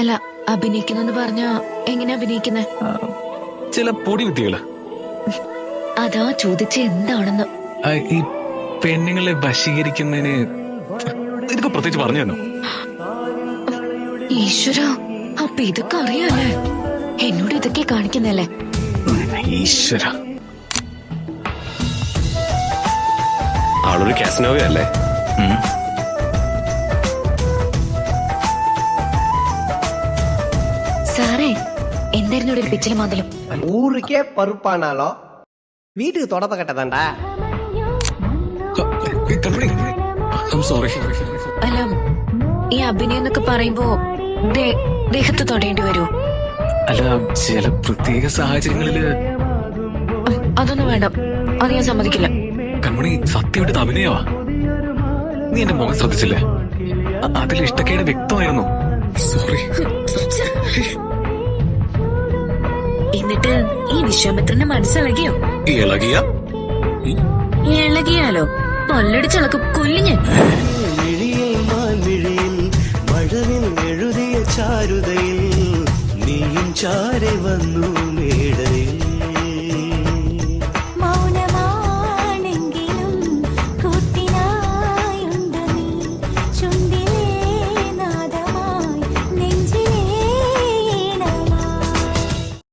അല്ല, അഭിനയിക്കുന്നെന്ന് പറഞ്ഞ എങ്ങനെ അഭിനയിക്കുന്നെ? ചില പൊടി വിദ്യകള്. അതാ ചോദിച്ച എന്താണെന്ന്. ഈ പെണ്ണുങ്ങളെ വശീകരിക്കുന്നതിന് ഇതൊക്കെ പ്രത്യേകിച്ച് പറഞ്ഞു തന്നോ? ഈശ്വര, അപ്പൊ ഇതൊക്കെ അറിയാല്ലേ? എന്നോട് ഇതൊക്കെ കാണിക്കുന്നല്ലേ? ഈശ്വര, ആളൊരു കാസിനോവയല്ലേ? സാറേ, എന്തായിരുന്നു ഇവിടെ പിച്ചിലും മാതലും? ஊருக்கே பருப்பானாலோ வீட்டுக்கு தொடப்ப கட்டதாண்டா. സോറി. അല്ല, ഈ അഭിനയം എന്നൊക്കെ പറയുമ്പോ ദേഹത്ത് തൊടേണ്ടി വരുമോ? അല്ല, ചില പ്രത്യേക സാഹചര്യങ്ങളില്. അതൊന്നും വേണ്ട, അത് ഞാൻ സമ്മതിക്കില്ല. കൺമണി, സത്യമായിട്ട് അഭിനയവാ. നീ എന്റെ മുഖം ശ്രദ്ധിച്ചില്ലേ? അതിൽ ഇഷ്ടക്കേട് വ്യക്തമായിരുന്നു. സോറി. എന്നിട്ട് ഈ വിശ്വാമിത്രന്റെ മനസ്സിളകിയോ? ഇളകിയാലോ പല്ലടിച്ചളക്കും കൊല്ലിഞ്ഞ്. മഴവിൽ എഴുതിയ ചാരുതയിൽ നീയും ചാരി വന്നു മേടയിൽ.